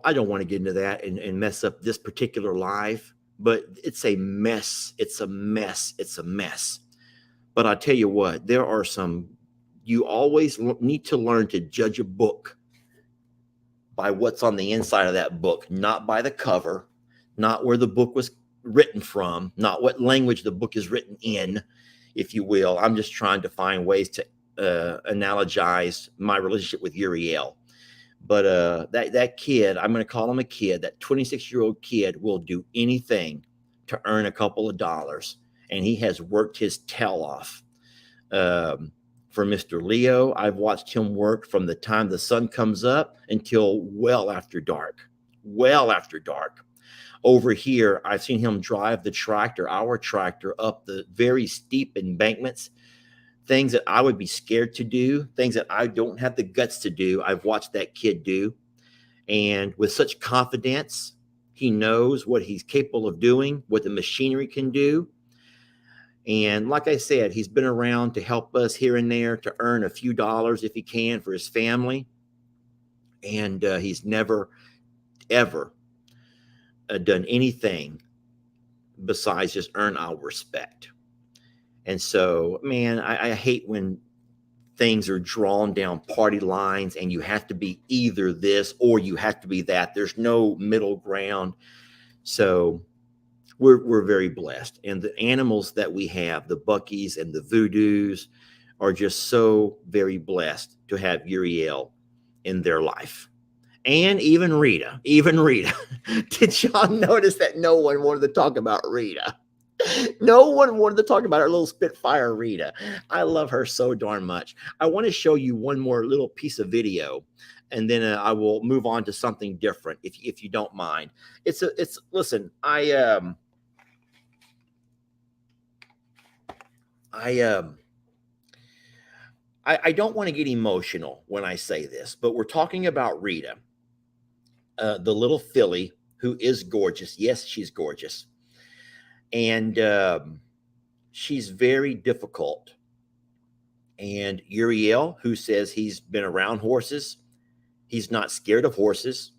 I don't want to get into that and mess up this particular live, but it's a mess. It's a mess. It's a mess. But I tell you what, there are you always need to learn to judge a book by what's on the inside of that book, not by the cover, not where the book was written from, not what language the book is written in, if you will. I'm just trying to find ways to analogize my relationship with Uriel. But that kid, I'm going to call him a kid, that 26-year-old kid will do anything to earn a couple of dollars. And he has worked his tail off. For Mr. Leo, I've watched him work from the time the sun comes up until well after dark. Well after dark. Over here, I've seen him drive our tractor, up the very steep embankments. Things that I would be scared to do, things that I don't have the guts to do, I've watched that kid do. And with such confidence, he knows what he's capable of doing, what the machinery can do. And like I said, he's been around to help us here and there to earn a few dollars if he can for his family. And he's never, ever done anything besides just earn our respect. And so, man, I hate when things are drawn down party lines and you have to be either this or you have to be that. There's no middle ground. So we're very blessed. And the animals that we have, the Buckies and the Voodoos, are just so very blessed to have Uriel in their life. And even Rita. Did y'all notice that no one wanted to talk about Rita? No one wanted to talk about our little Spitfire Rita. I love her so darn much. I want to show you one more little piece of video, and then I will move on to something different, if you don't mind. Listen, I don't want to get emotional when I say this, but we're talking about Rita, the little filly who is gorgeous. Yes, she's gorgeous. And she's very difficult. And Uriel, who says he's been around horses, he's not scared of horses.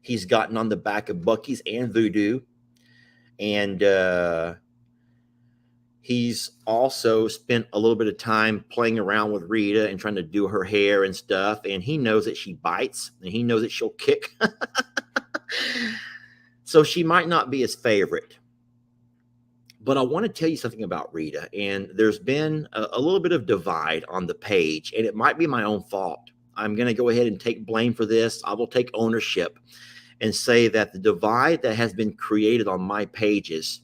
He's gotten on the back of Bucky's and Voodoo. And he's also spent a little bit of time playing around with Rita and trying to do her hair and stuff. And he knows that she bites, and he knows that she'll kick. So she might not be his favorite. But I want to tell you something about Rita, and there's been a little bit of divide on the page, and it might be my own fault. I'm going to go ahead and take blame for this. I will take ownership and say that the divide that has been created on my pages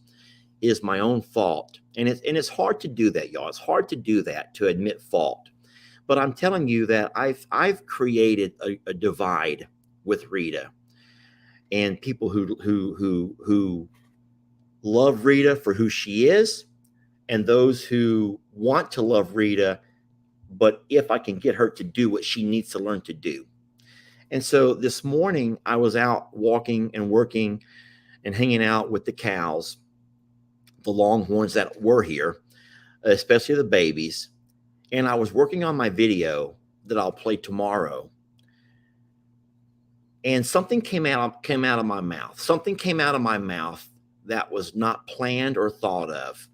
is my own fault. And it's hard to do that, y'all. It's hard to do that, to admit fault. But I'm telling you that I've created a divide with Rita, and people who love Rita for who she is, and those who want to love Rita, but if I can get her to do what she needs to learn to do. And so this morning I was out walking and working and hanging out with the cows, the longhorns that were here, especially the babies. And I was working on my video that I'll play tomorrow. And something came out of my mouth. Something came out of my mouth that was not planned or thought of.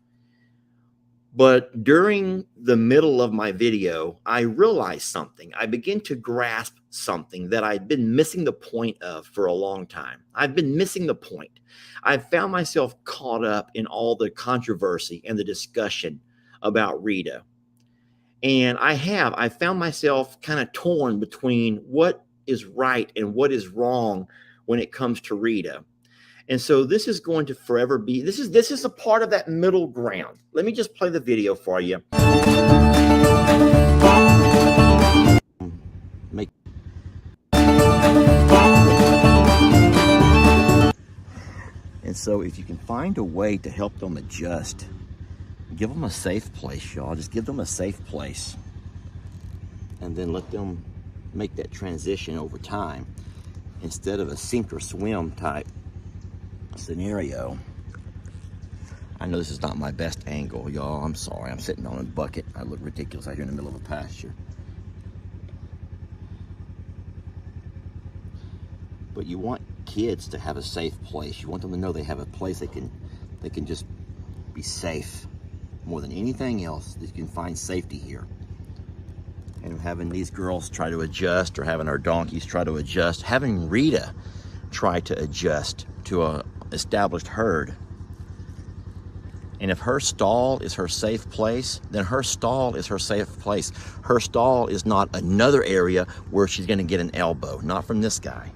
But during the middle of my video, I realized something. I began to grasp something that I'd been missing the point of for a long time. I've been missing the point. I've found myself caught up in all the controversy and the discussion about Rita. And I found myself kind of torn between what is right and what is wrong when it comes to Rita. And so this is going to forever be, this is a part of that middle ground. Let me just play the video for you. And so if you can find a way to help them adjust, give them a safe place, y'all. Just give them a safe place. And then let them make that transition over time instead of a sink or swim type scenario. I know this is not my best angle, y'all. I'm sorry. I'm sitting on a bucket. I look ridiculous out here in the middle of a pasture. But you want kids to have a safe place. You want them to know they have a place they can just be safe. More than anything else, they can find safety here. And having these girls try to adjust, or having our donkeys try to adjust, having Rita try to adjust to a established herd. And if her stall is her safe place, then her stall is her safe place. Her stall is not another area where she's going to get an elbow, not from this guy.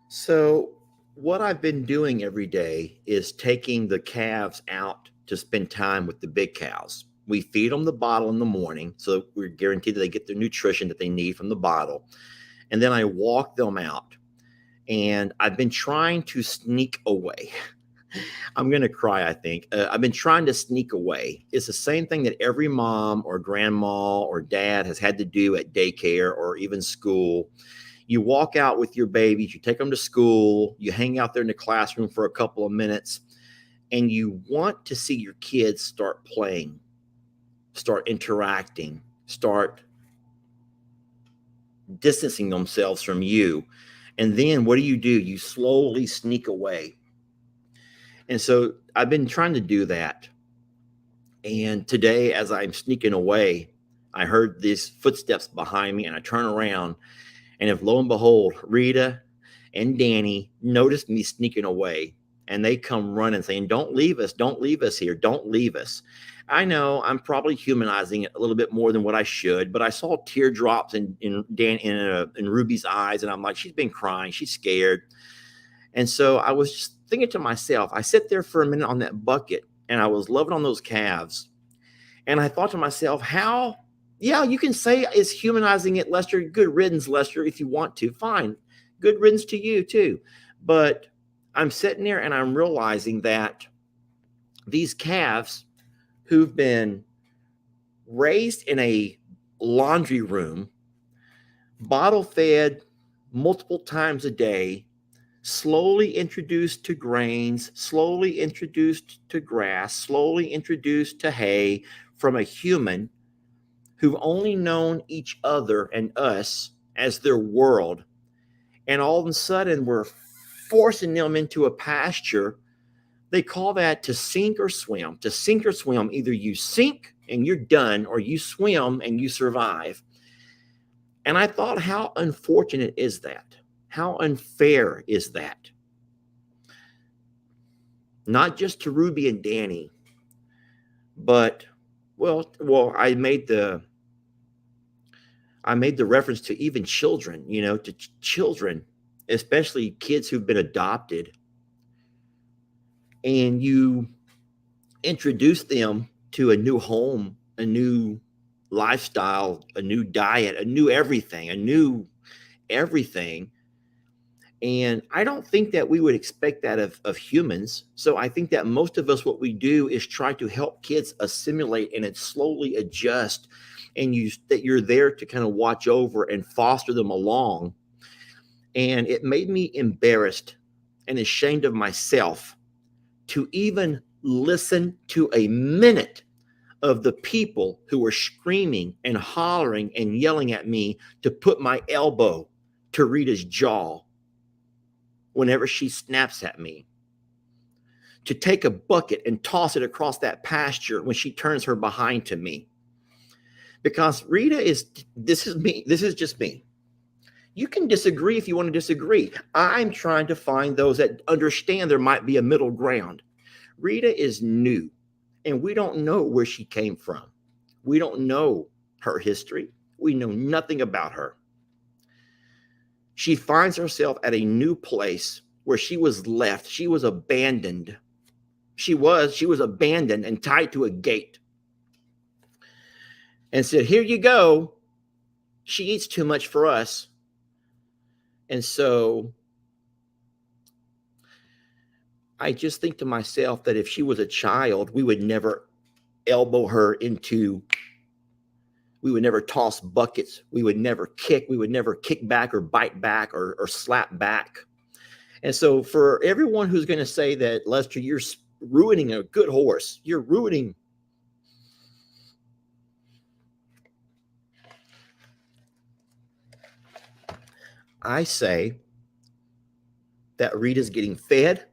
So what I've been doing every day is taking the calves out to spend time with the big cows. We feed them the bottle in the morning, so we're guaranteed that they get the nutrition that they need from the bottle. And then I walk them out. And I've been trying to sneak away. I'm going to cry, I think. I've been trying to sneak away. It's the same thing that every mom or grandma or dad has had to do at daycare or even school. You walk out with your babies, you take them to school, you hang out there in the classroom for a couple of minutes, and you want to see your kids start playing, start interacting, start distancing themselves from you. And then what do? You slowly sneak away. And so I've been trying to do that. And today, as I'm sneaking away, I heard these footsteps behind me, and I turn around, and if lo and behold, Rita and Danny noticed me sneaking away, and they come running saying, "Don't leave us here, don't leave us." I know I'm probably humanizing it a little bit more than what I should, but I saw teardrops in Ruby's eyes, and I'm like, she's been crying, she's scared. And so I was just thinking to myself, I sit there for a minute on that bucket, and I was loving on those calves, and I thought to myself, yeah, you can say it's humanizing it, Lester. Good riddance, Lester, if you want to. Fine. Good riddance to you, too. But I'm sitting there, and I'm realizing that these calves who've been raised in a laundry room, bottle fed multiple times a day, slowly introduced to grains, slowly introduced to grass, slowly introduced to hay from a human who've only known each other and us as their world. And all of a sudden, we're forcing them into a pasture. They call that to sink or swim. To sink or swim, either you sink and you're done, or you swim and you survive. And I thought, how unfortunate is that? How unfair is that? Not just to Ruby and Danny, but well, I made the reference to even children, to children, especially kids who've been adopted. And you introduce them to a new home, a new lifestyle, a new diet, a new everything. And I don't think that we would expect that of humans. So I think that most of us, what we do is try to help kids assimilate and it slowly adjust. And that you're there to kind of watch over and foster them along. And it made me embarrassed and ashamed of myself to even listen to a minute of the people who were screaming and hollering and yelling at me to put my elbow to Rita's jaw whenever she snaps at me, to take a bucket and toss it across that pasture when she turns her behind to me. Because this is me. This is just me. You can disagree if you want to disagree. I'm trying to find those that understand there might be a middle ground. Rita is new, and we don't know where she came from. We don't know her history. We know nothing about her. She finds herself at a new place where she was left. She was abandoned. She was abandoned and tied to a gate and said, here you go. She eats too much for us. And so I just think to myself that if she was a child, we would never elbow her into, we would never toss buckets. We would never kick. We would never kick back or bite back or slap back. And so for everyone who's going to say that, Lester, you're ruining a good horse, you're ruining. I say that Rita's getting fed.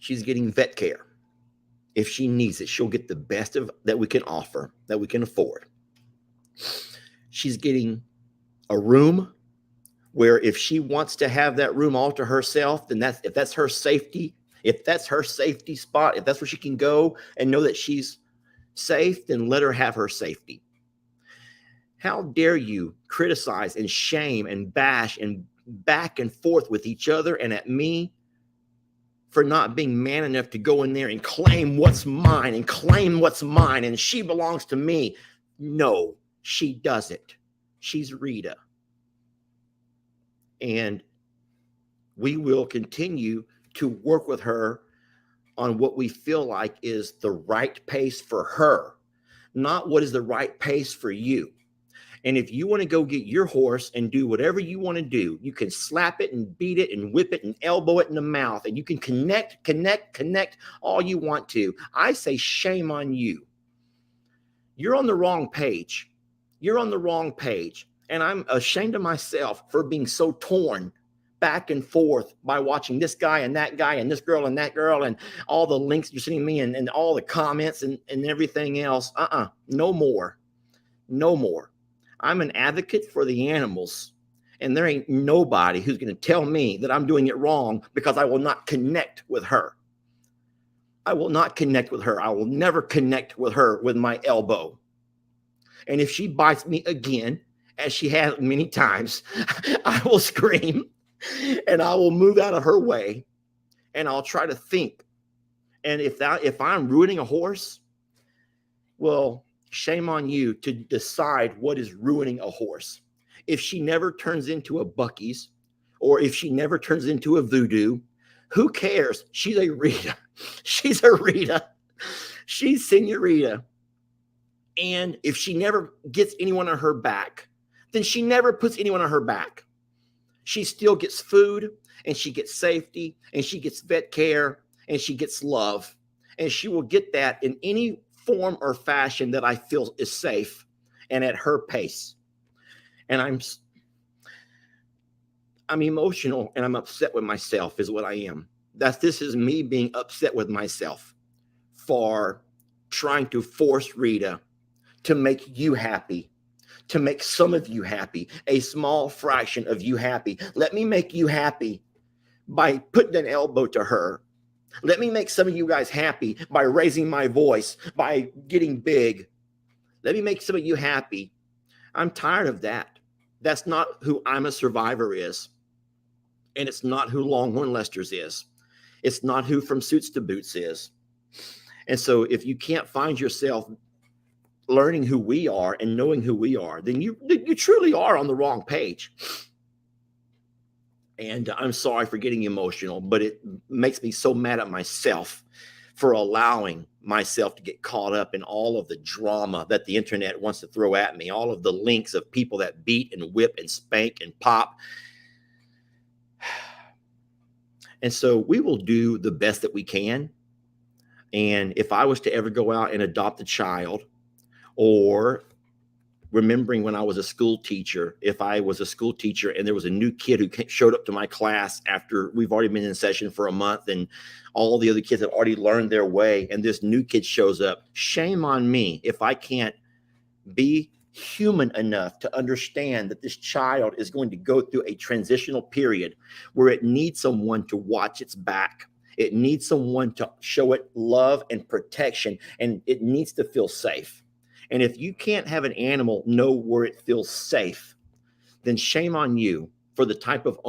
She's getting vet care. If she needs it, she'll get the best of that we can offer, that we can afford. She's getting a room where if she wants to have that room all to herself, then if that's her safety spot, if that's where she can go and know that she's safe, then let her have her safety. How dare you criticize and shame and bash and back and forth with each other and at me for not being man enough to go in there and claim what's mine and she belongs to me. No, she doesn't. She's Rita. And we will continue to work with her on what we feel like is the right pace for her, not what is the right pace for you. And if you want to go get your horse and do whatever you want to do, you can slap it and beat it and whip it and elbow it in the mouth. And you can connect all you want to. I say shame on you. You're on the wrong page. You're on the wrong page. And I'm ashamed of myself for being so torn back and forth by watching this guy and this girl and that girl and all the links you're sending me and all the comments and everything else. No more. No more. I'm an advocate for the animals, and there ain't nobody who's going to tell me that I'm doing it wrong because I will not connect with her. I will not connect with her. I will never connect with her with my elbow. And if she bites me again, as she has many times, I will scream and I will move out of her way and I'll try to think. And if I'm ruining a horse, well, shame on you to decide what is ruining a horse. If she never turns into a Buc-ee's or if she never turns into a Voodoo, who cares? She's a Rita. She's a Rita. She's Senorita. And if she never gets anyone on her back, then she never puts anyone on her back. She still gets food and she gets safety and she gets vet care and she gets love. And she will get that in any form or fashion that I feel is safe and at her pace. And I'm emotional and I'm upset with myself is what I am. This is me being upset with myself for trying to force Rita to make you happy, to make some of you happy, a small fraction of you happy. Let me make you happy by putting an elbow to her. Let me make some of you guys happy by raising my voice, by getting big. Let me make some of you happy. I'm tired of that. That's not who I'm a Survivor is. And it's not who Longhorn Lester's is. It's not who From Suits to Boots is. And so if you can't find yourself learning who we are and knowing who we are, then you truly are on the wrong page. And I'm sorry for getting emotional, but it makes me so mad at myself for allowing myself to get caught up in all of the drama that the internet wants to throw at me, all of the links of people that beat and whip and spank and pop. And so we will do the best that we can. And if I was to ever go out and adopt a child, or remembering when I was a school teacher, if I was a school teacher and there was a new kid who showed up to my class after we've already been in session for a month and all the other kids have already learned their way, and this new kid shows up, shame on me if I can't be human enough to understand that this child is going to go through a transitional period where it needs someone to watch its back. It needs someone to show it love and protection, and it needs to feel safe. And if you can't have an animal know where it feels safe, then shame on you for the type of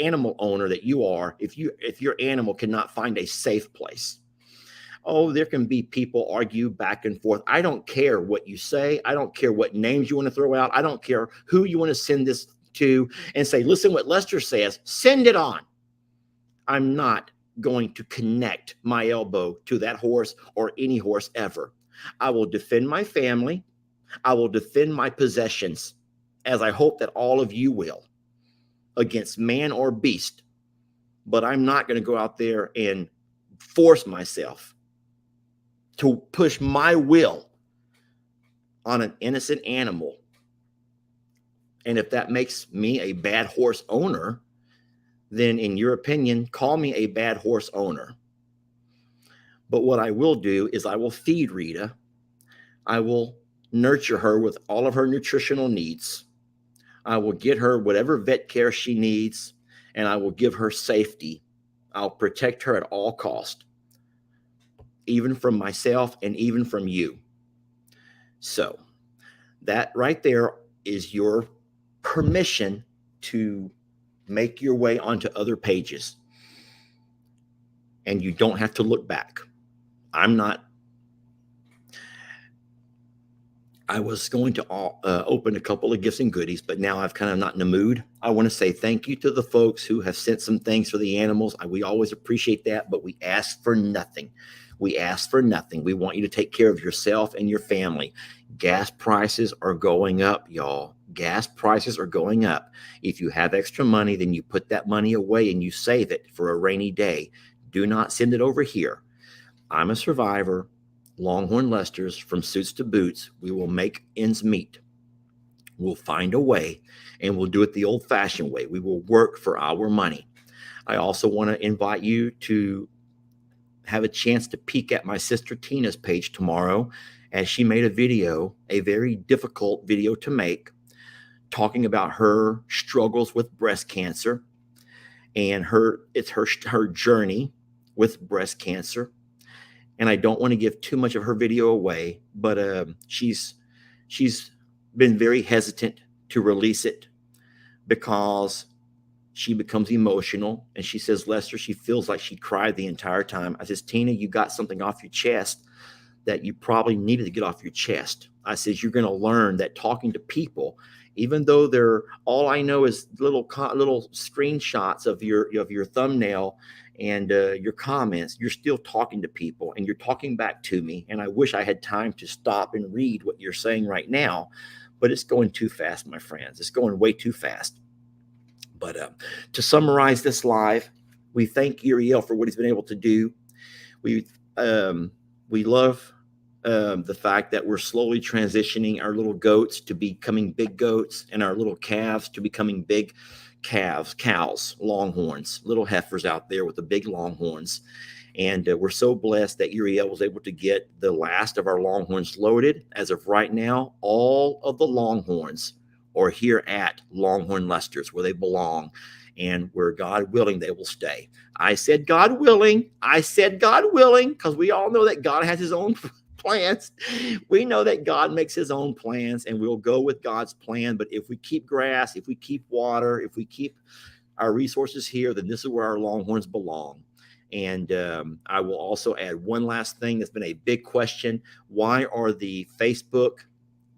animal owner that you are, if your animal cannot find a safe place. Oh, there can be people argue back and forth. I don't care what you say. I don't care what names you want to throw out. I don't care who you want to send this to and say, listen, what Lester says, send it on. I'm not going to connect my elbow to that horse or any horse ever. I will defend my family. I will defend my possessions, as I hope that all of you will, against man or beast. But I'm not going to go out there and force myself to push my will on an innocent animal. And if that makes me a bad horse owner, then in your opinion, call me a bad horse owner. But what I will do is I will feed Rita. I will nurture her with all of her nutritional needs. I will get her whatever vet care she needs, and I will give her safety. I'll protect her at all cost, even from myself and even from you. So that right there is your permission to make your way onto other pages. And you don't have to look back. I was going to open a couple of gifts and goodies, but now I've kind of not in the mood. I want to say thank you to the folks who have sent some things for the animals. We always appreciate that, but we ask for nothing. We ask for nothing. We want you to take care of yourself and your family. Gas prices are going up, y'all. Gas prices are going up. If you have extra money, then you put that money away and you save it for a rainy day. Do not send it over here. I'm a survivor. Longhorn Lesters, from suits to boots, we will make ends meet. We'll find a way, and we'll do it the old-fashioned way. We will work for our money. I also want to invite you to have a chance to peek at my sister Tina's page tomorrow, as she made a video, a very difficult video to make, talking about her struggles with breast cancer and her journey with breast cancer. And I don't want to give too much of her video away, but she's been very hesitant to release it because she becomes emotional. And she says, Lester, she feels like she cried the entire time. I says, Tina, you got something off your chest that you probably needed to get off your chest. I says, you're going to learn that talking to people, even though they're all I know is little screenshots of your thumbnail and your comments, you're still talking to people and you're talking back to me. And I wish I had time to stop and read what you're saying right now, but it's going too fast, my friends. It's going way too fast. But to summarize this live, we thank Uriel for what he's been able to do. We love the fact that we're slowly transitioning our little goats to becoming big goats and our little calves to becoming big cows, longhorns, little heifers out there with the big longhorns. And we're so blessed that Uriel was able to get the last of our longhorns loaded. As of right now, all of the longhorns are here at Longhorn Lester's, where they belong and where, God willing, they will stay. I said God willing, because we all know that God has his own plans. We know that God makes his own plans, and we'll go with God's plan. But if we keep grass, if we keep water, if we keep our resources here, then this is where our longhorns belong. And I will also add one last thing that's been a big question. Why are the Facebook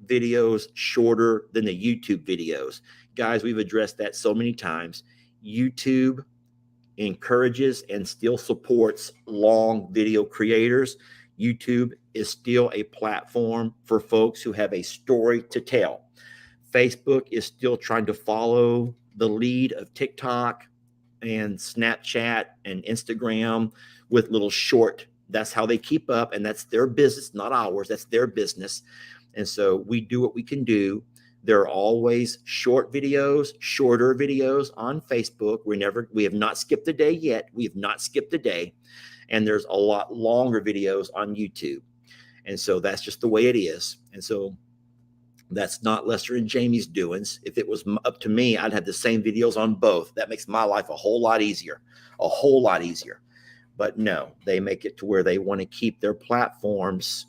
videos shorter than the YouTube videos? Guys, we've addressed that so many times. YouTube encourages and still supports long video creators. YouTube is still a platform for folks who have a story to tell. Facebook is still trying to follow the lead of TikTok and Snapchat and Instagram with little short. That's how they keep up, and that's their business, not ours. That's their business. And so we do what we can do. There are always shorter videos on Facebook. We have not skipped a day yet. We have not skipped a day. And there's a lot longer videos on YouTube. And so that's just the way it is. And so that's not Lester and Jamie's doings. If it was up to me, I'd have the same videos on both. That makes my life a whole lot easier, But no, they make it to where they want to keep their platforms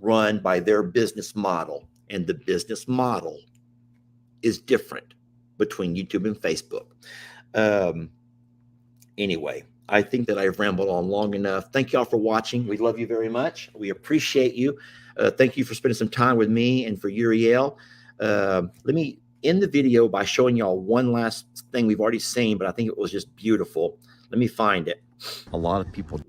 run by their business model. And the business model is different between YouTube and Facebook. Anyway, I think that I've rambled on long enough. Thank y'all for watching. We love you very much. We appreciate you. Thank you for spending some time with me and for Uriel. Let me end the video by showing y'all one last thing we've already seen, but I think it was just beautiful. Let me find it. A lot of people